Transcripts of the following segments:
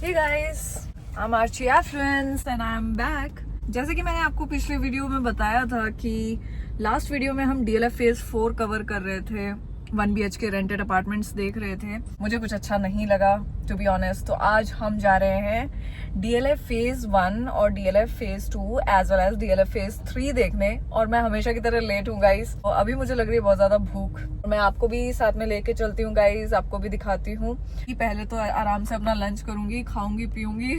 Hey guys, I'm Archie Afrins and I'm back. जैसे कि मैंने आपको पिछले वीडियो में बताया था कि लास्ट वीडियो में हम DLF फेज 4 कवर कर रहे थे, 1 BHK रेंटेड अपार्टमेंट्स देख रहे थे। मुझे कुछ अच्छा नहीं लगा टू बी ऑनेस्ट, तो आज हम जा रहे हैं DLF फेज 1 और DLF phase 2 as well as DLF phase 3 देखने। और मैं हमेशा की तरह लेट हूँ गाइज, और अभी मुझे लग रही है बहुत ज्यादा भूख। मैं आपको भी साथ में लेके चलती हूँ गाइज, आपको भी दिखाती हूँ कि पहले तो आराम से अपना लंच करूंगी, खाऊंगी पीऊंगी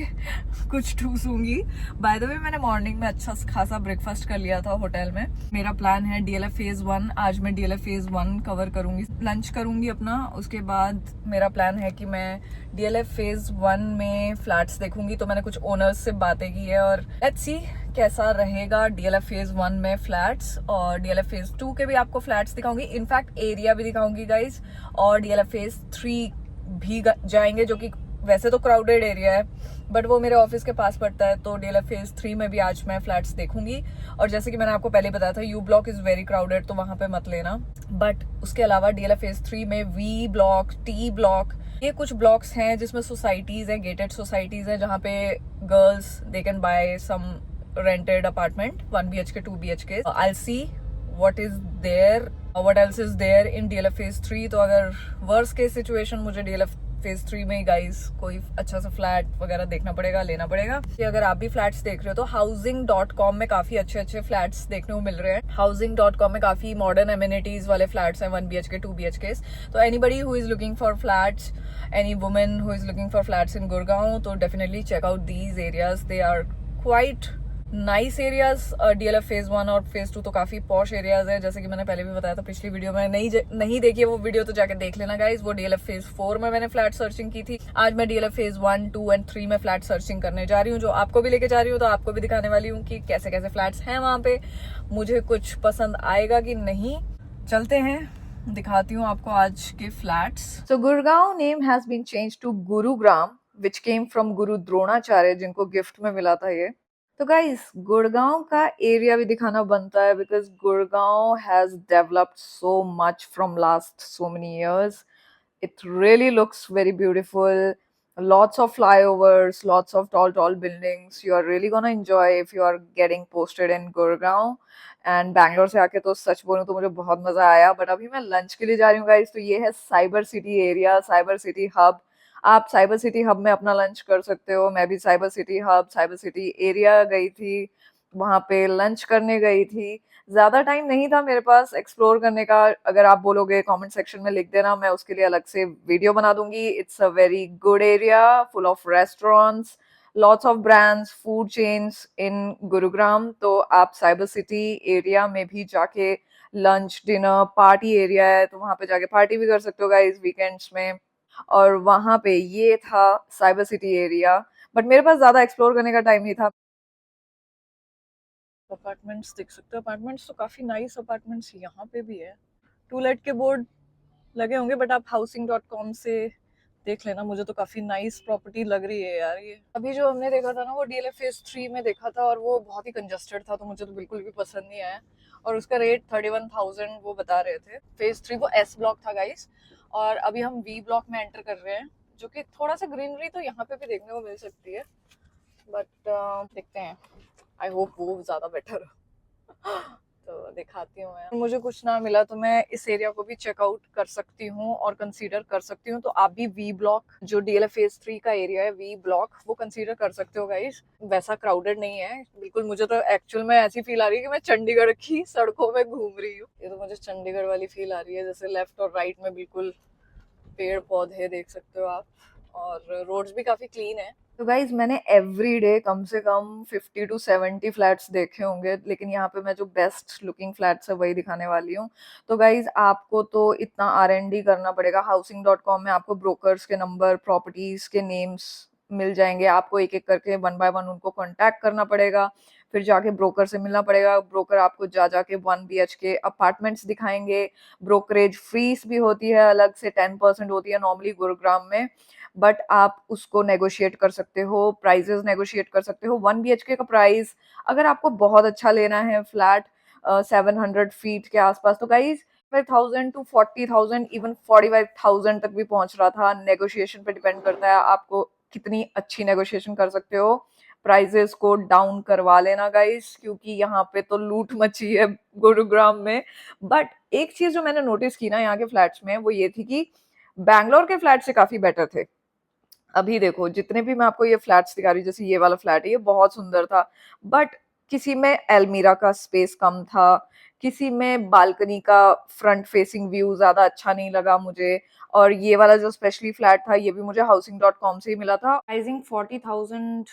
कुछ ठूसूंगी। बाय द वे मैंने मॉर्निंग में अच्छा खासा ब्रेकफास्ट कर लिया था होटल में। मेरा प्लान है DLF फेज 1, आज मैं DLF फेज 1 कवर करूंगी, लंच करूंगी अपना। उसके बाद मेरा प्लान है कि मैं DLF फेज 1 में फ्लैट्स देखूंगी। तो मैंने कुछ ओनर्स से बातें की है और लेट्स सी कैसा रहेगा DLF फेज 1 में फ्लैट्स। और DLF फेज 2 के भी आपको फ्लैट्स दिखाऊंगी, इनफैक्ट एरिया भी दिखाऊंगी गाइज। और DLF फेज 3 भी जाएंगे, जो कि वैसे तो क्राउडेड एरिया है बट वो मेरे ऑफिस के पास पड़ता है। तो DLF फेज 3 में भी आज मैं फ्लैट्स देखूंगी। और जैसे कि मैंने आपको पहले बताया था, you block is very crowded, तो वहां पे मत लेना। बट उसके अलावा DLF फेज 3 में V ब्लॉक, T ब्लॉक, ये कुछ ब्लॉक्स हैं जिसमें सोसाइटीज हैं, गेटेड सोसाइटीज हैं, जहाँ पे girls they can buy some rented apartment 1 BHK 2 BHK। I see what is there, what else is there in DLF phase 3। तो अगर वर्स्ट केस सिचुएशन मुझे DLF फेज 3 में ही गाइस कोई अच्छा सा फ्लैट वगैरह देखना पड़ेगा, लेना पड़ेगा। कि अगर आप भी फ्लैट्स देख रहे हो तो housing.com में काफी अच्छे अच्छे फ्लैट्स देखने को मिल रहे हैं। housing.com में काफी मॉडर्न एमिनिटीज वाले फ्लैट्स हैं, 1 BHK 2 BHK। तो anybody who is looking for flats, any women who is looking for flats in Gurgaon, तो definitely check out these areas, they are quite nice areas. DLF phase 1 और phase 2 तो काफी posh areas है, जैसे कि मैंने पहले भी बताया था पिछली वीडियो में। नहीं देखी है वो वीडियो तो जाके देख लेना गाइज। वो DLF फेज 4 में मैंने फ्लैट सर्चिंग की थी। आज मैं DLF फेज 1, 2 एंड 3 में फ्लैट सर्चिंग करने जा रही हूँ, जो आपको भी लेके जा रही हूँ। तो आपको भी दिखाने वाली हूँ कि कैसे कैसे फ्लैट्स हैं वहां पे, मुझे कुछ पसंद आएगा कि नहीं। चलते हैं, दिखाती हूँ आपको आज के flats. So Gurgaon name has been change to Gurugram which came from Guru Dronacharya, जिनको गिफ्ट में मिला था ये। तो गाइस गुड़गांव का एरिया भी दिखाना बनता है, because Gurgaon has developed so much from last so many years. It really looks very beautiful. Lots of flyovers, lots of tall buildings. You are really gonna enjoy if you are getting posted in Gurgaon. And Bangalore से आके तो सच बोलूं तो मुझे बहुत मजा आया। But अभी मैं लंच के लिए जा रही हूँ गाइस। तो ये है cyber city area, cyber city hub. आप साइबर सिटी हब में अपना लंच कर सकते हो। मैं भी cyber city hub, cyber city area गई थी, वहां पे लंच करने गई थी। ज्यादा टाइम नहीं था मेरे पास एक्सप्लोर करने का। अगर आप बोलोगे कमेंट सेक्शन में लिख देना, मैं उसके लिए अलग से वीडियो बना दूंगी। It's a very good area full of restaurants, lots of brands, food chains in Gurugram. तो आप साइबर सिटी एरिया में भी जाके लंच, डिनर, पार्टी एरिया है, तो वहां पे जाके पार्टी भी कर सकते हो गाइस वीकेंड्स में। और वहां पे ये था साइबर सिटी एरिया, बट मेरे पास ज्यादा एक्सप्लोर करने का टाइम नहीं था। अपार्टमेंट्स देख सकते हो, अपार्टमेंट्स तो काफी नाइस अपार्टमेंट्स यहाँ पे भी है। टू लेट के बोर्ड लगे होंगे बट आप housing.com से देख लेना। मुझे तो काफी नाइस प्रॉपर्टी लग रही है यार ये। अभी जो हमने देखा था ना वो DLF फेज 3 में देखा था, और वो बहुत ही कंजस्टेड था, तो मुझे तो बिल्कुल भी पसंद नहीं आया। और उसका रेट 31,000 वो बता रहे थे। फेज 3 वो S ब्लॉक था गाइस। और अभी हम V ब्लॉक में एंटर कर रहे हैं, जो कि थोड़ा सा ग्रीनरी तो यहाँ पे भी देखने को मिल सकती है, बट देखते हैं। आई होप वो ज्यादा बेटर तो दिखाती हूँ मैं। मुझे कुछ ना मिला तो मैं इस एरिया को भी चेकआउट कर सकती हूँ और कंसीडर कर सकती हूँ। तो आप भी V ब्लॉक, जो DLF फेज 3 का एरिया है, V ब्लॉक, वो कंसीडर कर सकते हो गाइस। वैसा क्राउडेड नहीं है बिल्कुल। मुझे तो एक्चुअल में ऐसी फील आ रही है कि मैं चंडीगढ़ की सड़कों में घूम रही हूँ। ये तो मुझे चंडीगढ़ वाली फील आ रही है, जैसे लेफ्ट और राइट में बिल्कुल पेड़ पौधे देख सकते हो आप, और रोड्स भी काफी क्लीन है। तो गाइज मैंने एवरी डे कम से कम 50 to 70 फ्लैट्स देखे होंगे, लेकिन यहाँ पे मैं जो बेस्ट लुकिंग फ्लैट्स है वही दिखाने वाली हूँ। तो गाइज आपको तो इतना R&D करना पड़ेगा। housing.com में आपको ब्रोकर्स के नंबर, प्रॉपर्टीज के नेम्स मिल जाएंगे। आपको एक एक करके 1 by 1 उनको कांटेक्ट करना पड़ेगा, फिर जाके ब्रोकर से मिलना पड़ेगा। ब्रोकर आपको जा जाके 1 BHK अपार्टमेंट्स दिखाएंगे। ब्रोकरेज फीस भी होती है अलग से, 10% होती है नॉर्मली गुरुग्राम में, बट आप उसको नेगोशिएट कर सकते हो, प्राइजेस नेगोशिएट कर सकते हो। 1 BHK का प्राइस अगर आपको बहुत अच्छा लेना है फ्लैट 700 फीट के आसपास, तो गाइज 5,000 to 40,000, इवन 45,000 तक भी पहुंच रहा था। नेगोशिएशन पे डिपेंड करता है आपको कितनी अच्छी नेगोशिएशन कर सकते हो, प्राइजेस को डाउन करवा लेना गाइस, क्योंकि यहाँ पे तो लूट मची है गुरुग्राम में। बट एक चीज जो मैंने नोटिस की ना यहाँ के फ्लैट्स में, वो ये थी कि बैंगलोर के फ्लैट से काफी बेटर थे। अभी देखो जितने भी मैं आपको ये फ्लैट्स दिखा रही हूँ, जैसे ये वाला फ्लैट है, ये बहुत सुंदर था, बट किसी में एल्मीरा का स्पेस कम था, किसी में बालकनी का फ्रंट फेसिंग व्यू ज्यादा अच्छा नहीं लगा मुझे। और ये वाला जो स्पेशली फ्लैट था, ये भी मुझे housing.com से ही मिला था। प्राइसिंग 40,000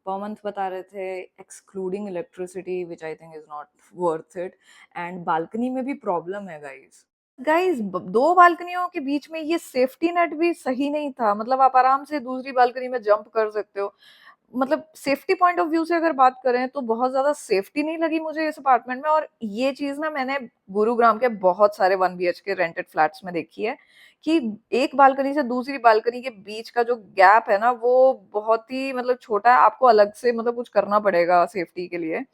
पर मंथ बता रहे थे, excluding electricity, which I think is not worth it. And balcony में भी प्रॉब्लम है गाइज। गाइस, दो बालकनियों के बीच में ये सेफ्टी नेट भी सही नहीं था, मतलब आप आराम से दूसरी बालकनी में जंप कर सकते हो। मतलब सेफ्टी पॉइंट ऑफ व्यू से अगर बात करें तो बहुत ज्यादा सेफ्टी नहीं लगी मुझे इस अपार्टमेंट में। और ये चीज ना मैंने गुरुग्राम के बहुत सारे 1 BHK रेंटेड फ्लैट्स में देखी है, कि एक बालकनी से दूसरी बालकनी के बीच का जो गैप है ना, वो बहुत ही मतलब छोटा है, आपको अलग से मतलब कुछ करना पड़ेगा सेफ्टी के लिए।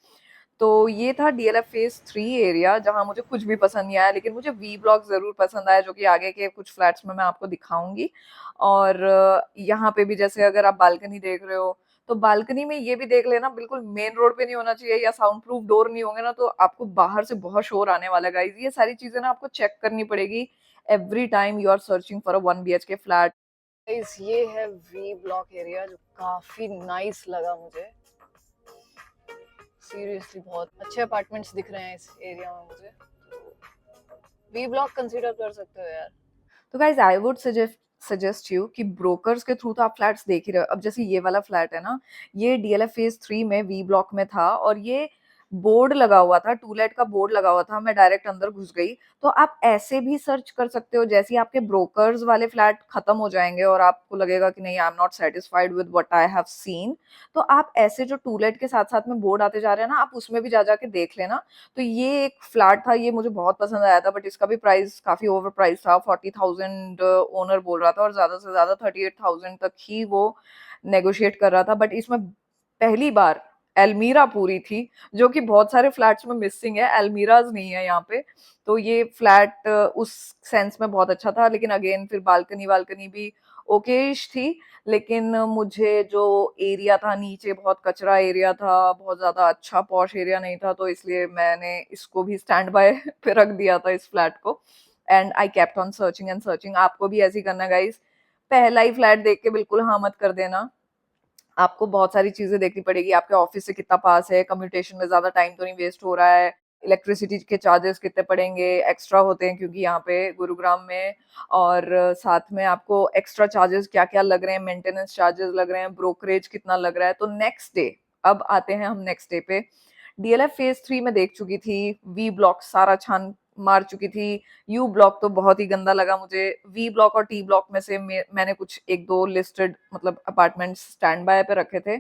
तो ये था DLF फेज 3 एरिया, जहां मुझे कुछ भी पसंद नहीं आया, लेकिन मुझे वी ब्लॉक जरूर पसंद आया, जो कि आगे के कुछ फ्लैट्स में मैं आपको दिखाऊंगी। और यहाँ पे भी जैसे अगर आप बालकनी देख रहे हो, तो बालकनी में ये भी देख लेना, बिल्कुल मेन रोड पे नहीं होना चाहिए, या साउंड प्रूफ डोर नहीं होंगे ना, तो आपको बाहर से बहुत शोर आने वाला है गाइस। ये सारी चीजें ना आपको चेक करनी पड़ेगी every time you are searching for a 1 BHK flat. Guys, ये है वी ब्लॉक एरिया, जो काफी नाइस लगा मुझे। सीरियसली बहुत अच्छे अपार्टमेंट्स दिख रहे हैं इस एरिया में मुझे। वी ब्लॉक कंसीडर कर सकते हो यार। तो guys I would suggest you कि ब्रोकर्स के थ्रू तो आप फ्लैट्स देख ही रहे हो। अब जैसे ये वाला फ्लैट है ना, ये DLF फेज 3 में वी ब्लॉक में था, और ये बोर्ड लगा हुआ था, टू लेट का बोर्ड लगा हुआ था, मैं डायरेक्ट अंदर घुस गई। तो आप ऐसे भी सर्च कर सकते हो, जैसे ही आपके ब्रोकर्स वाले फ्लैट खत्म हो जाएंगे और आपको लगेगा कि नहीं, I am not satisfied with what I have seen, तो आप ऐसे जो टू लेट के साथ साथ में बोर्ड आते जा रहे हैं ना, आप उसमें भी जा जाके देख लेना। तो ये एक फ्लैट था, ये मुझे बहुत पसंद आया था, बट इसका भी प्राइस काफी ओवर प्राइस था। 40,000 ओनर बोल रहा था, और ज्यादा से ज्यादा 38,000 तक ही वो नेगोशिएट कर रहा था। बट इसमें पहली बार एल्मीरा पूरी थी, जो कि बहुत सारे फ्लैट्स में मिसिंग है, एल्मीराज नहीं है यहाँ पे। तो ये फ्लैट उस सेंस में बहुत अच्छा था, लेकिन अगेन फिर बालकनी वालकनी भी ओकेश थी। लेकिन मुझे जो एरिया था नीचे, बहुत कचरा एरिया था, बहुत ज्यादा अच्छा पॉश एरिया नहीं था, तो इसलिए मैंने इसको भी स्टैंड बाय पे रख दिया था इस फ्लैट को। And I kept on searching and searching. आपको भी ऐसी करना गाइस, पहला ही फ्लैट देख के बिल्कुल हाँ मत कर देना। आपको बहुत सारी चीजें देखनी पड़ेगी, आपके ऑफिस से कितना पास है, कम्यूटेशन में ज्यादा टाइम तो नहीं वेस्ट हो रहा है, इलेक्ट्रिसिटी के चार्जेस कितने पड़ेंगे, एक्स्ट्रा होते हैं क्योंकि यहाँ पे गुरुग्राम में। और साथ में आपको एक्स्ट्रा चार्जेस क्या क्या लग रहे हैं, मेंटेनेंस चार्जेस लग रहे हैं, ब्रोकरेज कितना लग रहा है। तो नेक्स्ट डे, अब आते हैं हम नेक्स्ट डे पे। DLF फेज 3 में देख चुकी थी, वी ब्लॉक सारा छान मार चुकी थी, यू ब्लॉक तो बहुत ही गंदा लगा मुझे। वी ब्लॉक और टी ब्लॉक में से मैंने कुछ एक दो लिस्टेड मतलब अपार्टमेंट्स स्टैंड बाय पे रखे थे।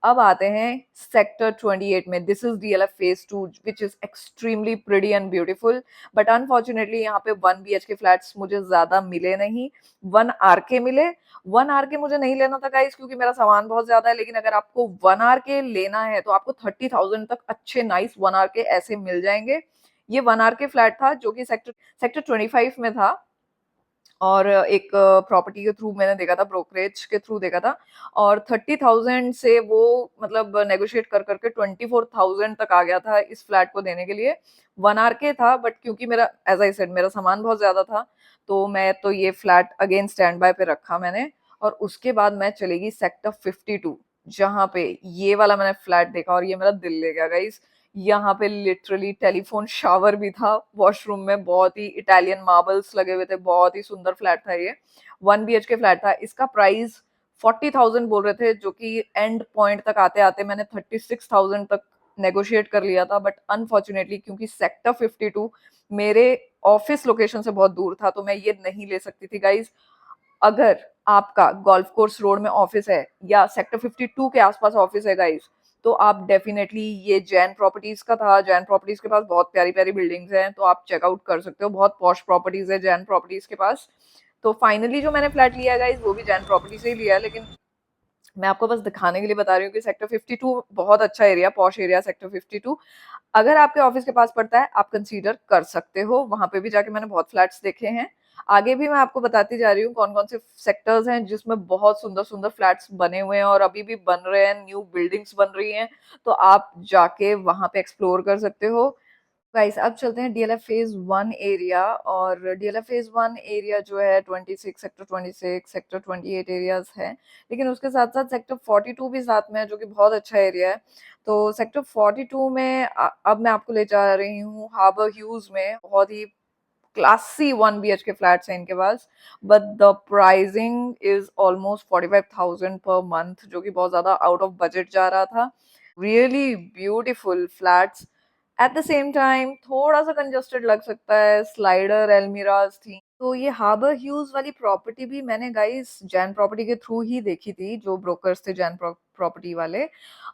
अब आते हैं सेक्टर 28 में। This is DLF phase 2 which is extremely pretty and beautiful, but unfortunately यहाँ पे 1 BHK फ्लैट्स मुझे ज्यादा मिले नहीं, 1 RK मिले। 1 RK मुझे नहीं लेना था गाइस, क्योंकि मेरा सामान बहुत ज्यादा है, लेकिन अगर आपको 1 RK लेना है तो आपको 30,000 तक अच्छे नाइस 1 RK ऐसे मिल जाएंगे। ये 1 RK फ्लैट था, जो कि सेक्टर 25 में था, और एक प्रॉपर्टी के थ्रू मैंने देखा था, ब्रोकरेज के थ्रू देखा था। और 30,000 से वो मतलब नेगोशिएट कर करके 24,000 तक आ गया था इस फ्लैट को देने के लिए। 1 RK था, बट क्योंकि मेरा एज आई सेड मेरा सामान बहुत ज्यादा था, तो मैं तो ये फ्लैट अगेन स्टैंड बाय पे रखा मैंने। और उसके बाद मैं चलेगी सेक्टर 52, जहां पे ये वाला मैंने फ्लैट देखा, और ये मेरा दिल ले गया गाइस। यहाँ पे लिटरली टेलीफोन शावर भी था वॉशरूम में, बहुत ही इटालियन मार्बल्स लगे हुए थे, बहुत ही सुंदर फ्लैट था ये। 1 BHK फ्लैट था, इसका प्राइस 40,000 बोल रहे थे, जो कि एंड पॉइंट तक आते आते मैंने 36,000 तक नेगोशिएट कर लिया था। बट अनफॉर्चुनेटली क्योंकि सेक्टर 52 मेरे ऑफिस लोकेशन से बहुत दूर था, तो मैं ये नहीं ले सकती थी गाइज। अगर आपका गोल्फ कोर्स रोड में ऑफिस है, या सेक्टर 52 के आसपास ऑफिस है गाइस, तो आप डेफिनेटली, ये जैन प्रॉपर्टीज का था, जैन प्रॉपर्टीज के पास बहुत प्यारी प्यारी बिल्डिंग्स हैं, तो आप चेकआउट कर सकते हो, बहुत पॉश प्रॉपर्टीज है जैन प्रॉपर्टीज के पास। तो फाइनली जो मैंने फ्लैट लिया गाइस, वो भी जैन प्रॉपर्टी से ही लिया है, लेकिन मैं आपको बस दिखाने के लिए बता रही हूँ कि सेक्टर 52 बहुत अच्छा एरिया, पॉश एरिया सेक्टर 52। अगर आपके ऑफिस के पास पड़ता है, आप कंसीडर कर सकते हो, वहां पे भी जाके मैंने बहुत फ्लैट्स देखे हैं। आगे भी मैं आपको बताती जा रही हूँ कौन कौन से सेक्टर्स हैं जिसमें बहुत सुंदर सुंदर फ्लैट्स बने हुए हैं और अभी भी बन रहे हैं, न्यू बिल्डिंग्स बन रही हैं, तो आप जाके वहां पे एक्सप्लोर कर सकते हो। गाइस अब चलते हैं डीएलएफ फेज 1 एरिया। और डीएलएफ फेज 1 एरिया जो है 26 सेक्टर 26 सेक्टर 28 एरियाज है, लेकिन उसके साथ साथ सेक्टर 42 भी साथ में है जो कि बहुत अच्छा एरिया है। तो सेक्टर 42 में अब मैं आपको ले जा रही हूँ हार्बर ह्यूज में। बहुत ही क्लासी 1 BHK फ्लैट्स हैं इनके पास, but the pricing is almost 45,000 per month, जो कि बहुत ज्यादा आउट ऑफ बजट जा रहा था। Really beautiful flats, at the same time थोड़ा सा कंजस्टेड लग सकता है, स्लाइडर एल्मीराज थी। तो ये हार्बर ह्यूज वाली प्रॉपर्टी भी मैंने गाइस जैन प्रॉपर्टी के थ्रू ही देखी थी, जो ब्रोकर्स थे जैन प्रॉपर्टी वाले।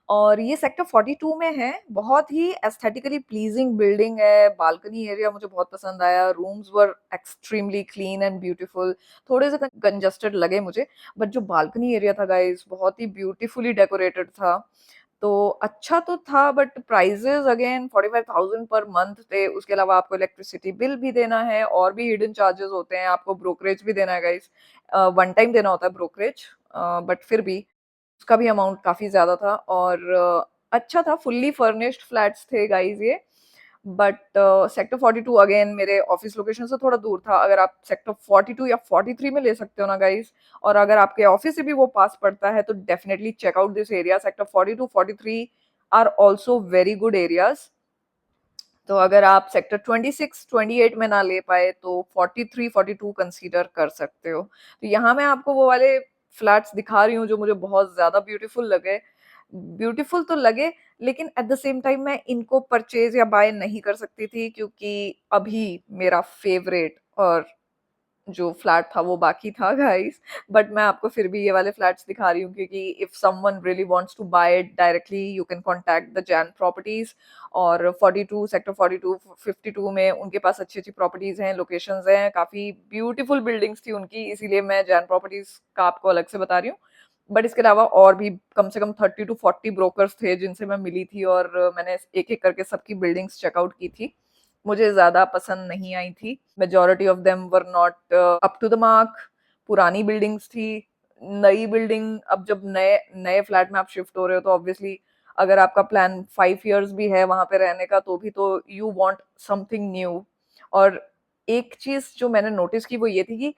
और ये सेक्टर 42 में है। बहुत ही एस्थेटिकली प्लीजिंग बिल्डिंग है, बालकनी एरिया मुझे बहुत पसंद आया, rooms were extremely clean and beautiful. थोड़े से कंजस्टेड लगे मुझे, बट जो बालकनी एरिया था गाइस बहुत ही ब्यूटीफुली डेकोरेटेड था। तो अच्छा तो था, but prices again 45,000 per month थे। उसके अलावा आपको इलेक्ट्रिसिटी बिल भी देना है और भी हिडन चार्जेस होते हैं, आपको ब्रोकरेज भी देना है गाइस। वन टाइम देना होता है ब्रोकरेज, बट फिर भी उसका भी अमाउंट काफी ज्यादा था। और अच्छा था, फुल्ली फर्निश्ड फ्लैट्स थे गाइस ये। बट सेक्टर 42 अगेन मेरे ऑफिस लोकेशन से थोड़ा दूर था। अगर आप सेक्टर 42 या 43 में ले सकते हो ना गाइस, और अगर आपके ऑफिस से भी वो पास पड़ता है, तो definitely check out this area. Sector 42 43 are also very good areas. तो अगर आप सेक्टर 26 28 में ना ले पाए तो 43 42 कंसीडर कर सकते हो। तो यहाँ मैं आपको वो वाले फ्लैट्स दिखा रही हूँ जो मुझे बहुत ज्यादा ब्यूटीफुल लगे। ब्यूटीफुल तो लगे, लेकिन एट द सेम टाइम मैं इनको परचेज या बाय नहीं कर सकती थी, क्योंकि अभी मेरा फेवरेट और जो फ्लैट था वो बाकी था गाइस। बट मैं आपको फिर भी ये वाले फ्लैट्स दिखा रही हूँ, क्योंकि if someone really wants to buy it directly you can contact the Jain properties. और 42 सेक्टर 42 52 में उनके पास अच्छी अच्छी प्रॉपर्टीज हैं, लोकेशंस हैं, काफी ब्यूटीफुल बिल्डिंग्स थी उनकी, इसीलिए मैं जैन प्रॉपर्टीज का आपको अलग से बता रही हूँ। बट इसके अलावा और भी कम से कम 30 to 40 ब्रोकर्स थे जिनसे मैं मिली थी, और मैंने एक एक करके सबकी बिल्डिंग्स चेकआउट की थी। मुझे ज्यादा पसंद नहीं आई थी, majority of them were not up to the mark. पुरानी बिल्डिंग्स थी। नई बिल्डिंग, अब जब नए नए फ्लैट में आप शिफ्ट हो रहे हो तो ऑब्वियसली अगर आपका प्लान 5 years भी है वहां पे रहने का, तो भी तो यू वांट समथिंग न्यू। और एक चीज जो मैंने नोटिस की वो ये थी कि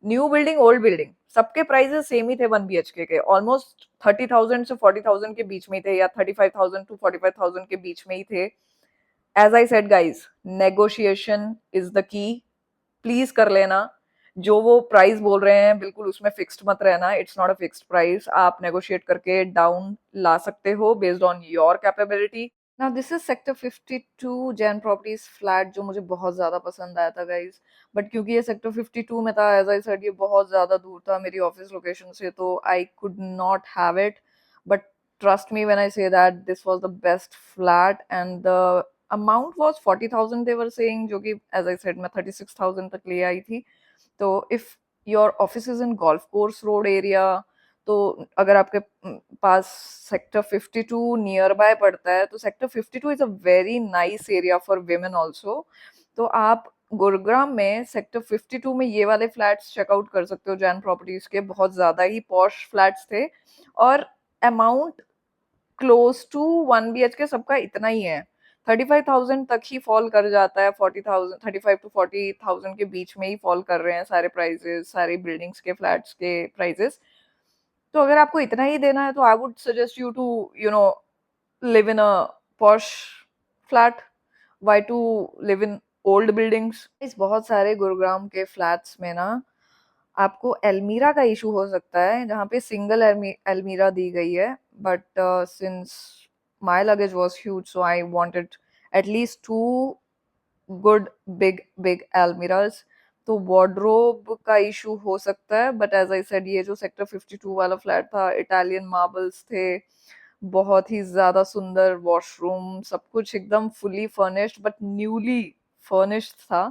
न्यू बिल्डिंग ओल्ड बिल्डिंग सबके प्राइसेस सेम ही थे 1 BHK के, ऑलमोस्ट 30,000 से 40,000 के बीच में ही थे, या 35,000 to 45,000 के बीच में ही थे। As I said guys, negotiation is the key. Please कर लेना, जो वो प्राइस बोल रहे हैं बिल्कुल उसमें फिक्स्ड मत रहना। It's not a fixed price, आप नेगोशिएट करके डाउन ला सकते हो based on your capability. Now this is sector 52 Jain properties flat, जो मुझे बहुत ज्यादा पसंद आया था गाइज। बट क्योंकि ये सेक्टर 52 में था, एज आई सेड ये बहुत ज्यादा दूर था मेरी ऑफिस लोकेशन से, तो I could not have it. But trust me when I say that this was the best flat, and the amount was 40,000 they were saying, जो कि as I said मैं 36,000 तक ले आई थी। तो if your office is in golf course road area, तो अगर आपके पास सेक्टर 52 नियर बाय पड़ता है, तो sector 52 is a very nice area for women also. तो आप गुरुग्राम में सेक्टर 52 में ये वाले फ्लैट्स चेकआउट कर सकते हो जैन प्रॉपर्टीज के। बहुत ज्यादा ही पॉश फ्लैट्स थे, और अमाउंट क्लोज टू 1 BHK सबका इतना ही है। 35,000 तक ही फॉल कर जाता है, 40,000 35 to 40,000 के बीच में ही फॉल कर रहे हैं सारे प्राइजेस, सारी बिल्डिंग्स के फ्लैट्स के प्राइजेस। तो अगर आपको इतना ही देना है तो I would suggest you to live in a posh flat. Why to live in old buildings? इस बहुत सारे गुरुग्राम के फ्लैट्स में ना आपको एल्मीरा का इशू हो सकता है, जहाँ पे सिंगल एल्मीरा दी गई है। But since my luggage was huge, so I wanted at least 2 good big big almirahs. तो वार्डरोब का इशू हो सकता है, बट एज आई सेड ये जो सेक्टर 52 वाला फ्लैट था, इटालियन मार्बल्स थे, बहुत ही ज्यादा सुंदर वॉशरूम, सब कुछ एकदम fully furnished but newly furnished था।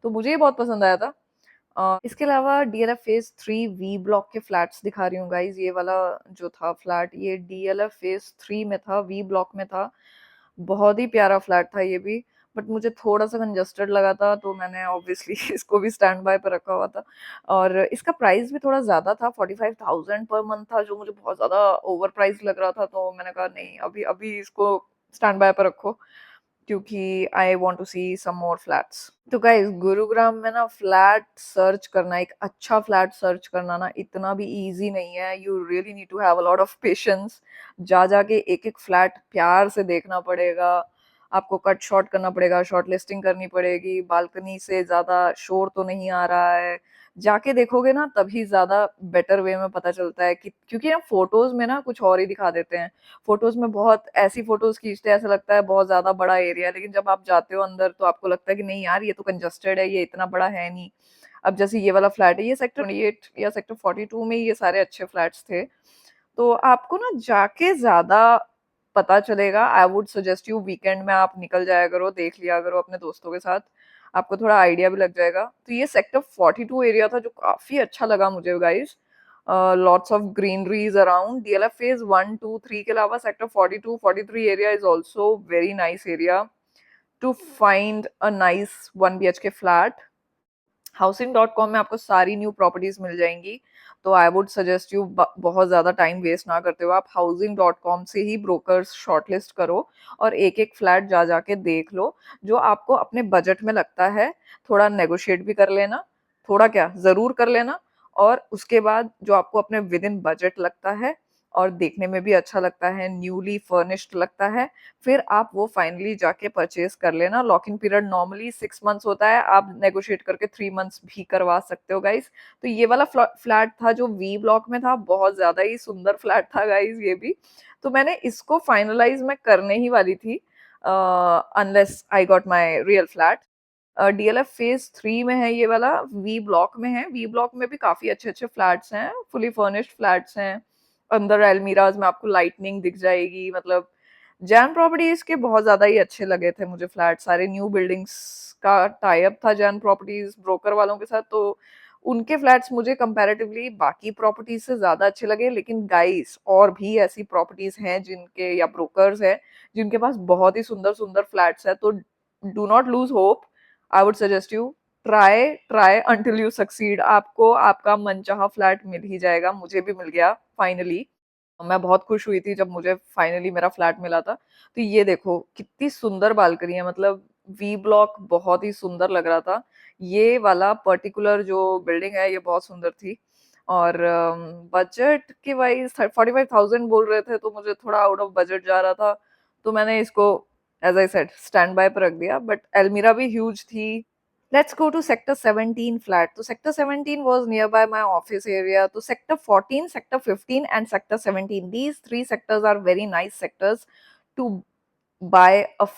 तो मुझे ये बहुत पसंद आया था। इसके अलावा डीएलएफ फेज 3 वी ब्लॉक के फ्लैट्स दिखा रही हूँ गाइज। ये वाला जो था फ्लैट, ये डीएलएफ फेज 3 में था, वी ब्लॉक में था। बहुत ही प्यारा फ्लैट था ये भी। बट मुझे थोड़ा सा कंजस्टेड लगा था तो मैंने ऑब्वियसली इसको भी स्टैंड बाय पर रखा हुआ था। और इसका प्राइस भी थोड़ा ज़्यादा था, 45,000 पर मंथ था, जो मुझे बहुत ज़्यादा ओवर प्राइस लग रहा था। तो मैंने कहा नहीं, अभी अभी इसको स्टैंड बाय पर रखो, क्योंकि I want to see some more flats. तो गाइस, गुरुग्राम में ना फ्लैट सर्च करना, एक अच्छा फ्लैट सर्च करना ना इतना भी इजी नहीं है। You really need to have a lot of patience. जा जाके एक एक फ्लैट प्यार से देखना पड़ेगा, आपको कट शॉट करना पड़ेगा, शॉर्ट लिस्टिंग करनी पड़ेगी, बालकनी से ज्यादा शोर तो नहीं आ रहा है, जाके देखोगे ना तभी ज्यादा बेटर वे में पता चलता है कि, क्योंकि ना फोटोज में ना कुछ और ही दिखा देते हैं। फोटोज में बहुत ऐसी फोटोज खींचते हैं, ऐसा लगता है बहुत ज्यादा बड़ा एरिया है, लेकिन जब आप जाते हो अंदर तो आपको लगता है कि नहीं यार, ये तो कंजस्टेड है, ये इतना बड़ा है नहीं। अब जैसे ये वाला फ्लैट है, ये सेक्टर 28 या सेक्टर 42 में ये सारे अच्छे फ्लैट्स थे। तो आपको ना जाके ज्यादा पता चलेगा। आई वुड सजेस्ट यू, वीकेंड में आप निकल जाया करो, देख लिया करो अपने दोस्तों के साथ, आपको थोड़ा आइडिया भी लग जाएगा। तो ये सेक्टर 42 एरिया था, जो काफी अच्छा लगा मुझे guys. Lots of greeneries around DLF phase 1, 2, 3 के अलावा sector 42, 43 area is also very nice area to find a nice 1 BHK flat. Housing.com में आपको सारी न्यू प्रॉपर्टीज मिल जाएंगी। तो आई वुड सजेस्ट यू, बहुत ज्यादा टाइम वेस्ट ना करते हो आप, Housing.com से ही ब्रोकर्स शॉर्टलिस्ट करो और एक एक फ्लैट जा जाके देख लो, जो आपको अपने बजट में लगता है। थोड़ा नेगोशिएट भी कर लेना, थोड़ा क्या जरूर कर लेना, और उसके बाद जो आपको अपने विद इन बजट लगता है और देखने में भी अच्छा लगता है, न्यूली फर्निश्ड लगता है, फिर आप वो फाइनली जाके परचेज कर लेना। Lock in period normally 6 months होता है, आप नेगोशिएट करके 3 मंथ्स भी करवा सकते हो गाइस। तो ये वाला फ्लैट था जो वी ब्लॉक में था, बहुत ज्यादा ही सुंदर फ्लैट था गाइस ये भी। तो मैंने इसको फाइनलाइज मैं करने ही वाली थी, unless I got my real flat. DLF phase 3 में है ये वाला, वी ब्लॉक में है। वी ब्लॉक में भी काफी अच्छे अच्छे फ्लैट्स हैं, फुली फर्निश्ड फ्लैट्स हैं। अंदर एलमीराज में आपको लाइटनिंग दिख जाएगी। मतलब जैन प्रॉपर्टीज के बहुत ज्यादा ही अच्छे लगे थे मुझे फ्लैट, सारे न्यू बिल्डिंग्स का टाई अप था जैन प्रॉपर्टीज ब्रोकर वालों के साथ। तो उनके फ्लैट्स मुझे कंपैरेटिवली बाकी प्रॉपर्टीज से ज्यादा अच्छे लगे। लेकिन गाइस, और भी ऐसी प्रॉपर्टीज हैं जिनके, या ब्रोकर्स हैं जिनके पास बहुत ही सुंदर सुंदर फ्लैट्स है। तो do not lose hope, I would suggest you, try until you succeed. आपको आपका मनचाहा फ्लैट मिल ही जाएगा। मुझे भी मिल गया फाइनली। मैं बहुत खुश हुई थी जब मुझे फाइनली मेरा फ्लैट मिला था। तो ये देखो कितनी सुंदर बालकनी है, मतलब वी ब्लॉक बहुत ही सुंदर लग रहा था। ये वाला पर्टिकुलर जो बिल्डिंग है ये बहुत सुंदर थी। और बजट के वाइज 45,000 बोल रहे थे, तो मुझे थोड़ा आउट ऑफ बजट जा रहा था, तो मैंने इसको as I said standby पर रख दिया। बट एलमीरा भी ह्यूज थी। Let's go to sector 17 flat. So sector 17 was nearby my office area. So sector 14, sector 15 and sector 17. These three sectors are very nice sectors to buy a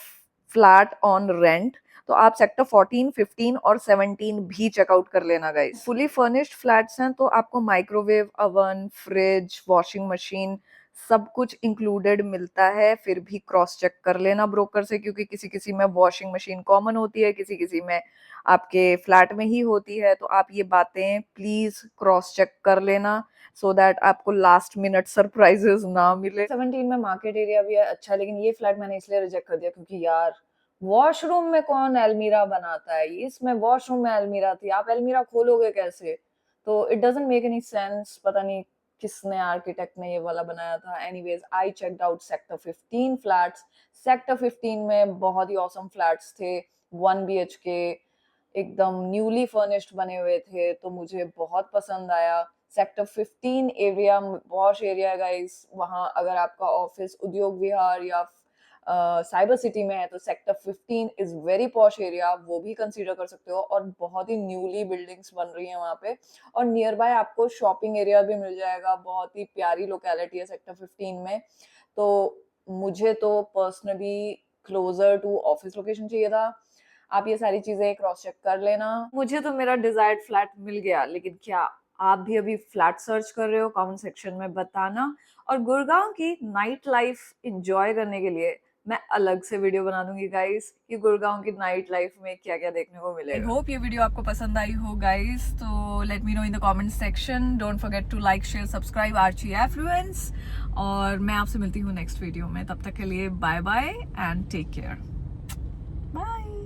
flat on rent. तो आप sector 14, 15 और 17 भी checkout कर लेना guys. Fully furnished flats हैं, तो आपको microwave oven, fridge, washing machine सब कुछ इंक्लूडेड मिलता है। फिर भी क्रॉस चेक कर लेना ब्रोकर से, क्योंकि किसी किसी में वॉशिंग मशीन कॉमन होती है, किसी किसी में आपके फ्लैट में ही होती है। तो आप ये बातें प्लीज क्रॉस चेक कर लेना, सो दैट आपको लास्ट मिनट सरप्राइजेस ना मिले। 17 में मार्केट एरिया भी है अच्छा, लेकिन ये फ्लैट मैंने इसलिए रिजेक्ट कर दिया क्योंकि यार वॉशरूम में कौन अलमीरा बनाता है। इसमें वॉशरूम में अलमीरा थी, आप अलमीरा खोलोगे कैसे? तो it doesn't make any sense. पता नहीं किसने, आर्किटेक्ट ने ये वाला बनाया था। Anyways, I checked out sector 15 flats. Sector 15 में बहुत ही ऑसम फ्लैट्स थे, 1 BHK, एकदम न्यूली फर्निश्ड बने हुए थे, तो मुझे बहुत पसंद आया। Sector 15 area posh area guys. वहां अगर आपका ऑफिस उद्योग विहार या साइबर सिटी में है तो sector 15 is very posh area, वो भी कंसीडर कर सकते हो। और बहुत ही न्यूली बिल्डिंग्स बन रही हैं वहां पे, और नियर बाय आपको शॉपिंग एरिया भी मिल जाएगा। बहुत ही प्यारी लोकेलिटी है सेक्टर 15 में। तो मुझे तो personally closer to office location चाहिए था। आप ये सारी चीजें क्रॉस चेक कर लेना। मुझे तो मेरा डिजायर्ड फ्लैट मिल गया, लेकिन क्या आप भी अभी फ्लैट सर्च कर रहे हो? कमेंट सेक्शन में बताना। और गुड़गांव की नाइट लाइफ एंजॉय करने के लिए मैं अलग से वीडियो बना दूंगी गाइस, कि गुड़गांव की नाइट लाइफ में क्या क्या देखने को मिलेगा। आई होप ये वीडियो आपको पसंद आई हो गाइस, तो let me know in the comment section. Don't forget to like, share, subscribe Archi Affluence. और मैं आपसे मिलती हूँ नेक्स्ट वीडियो में, तब तक के लिए bye bye and take care. Bye.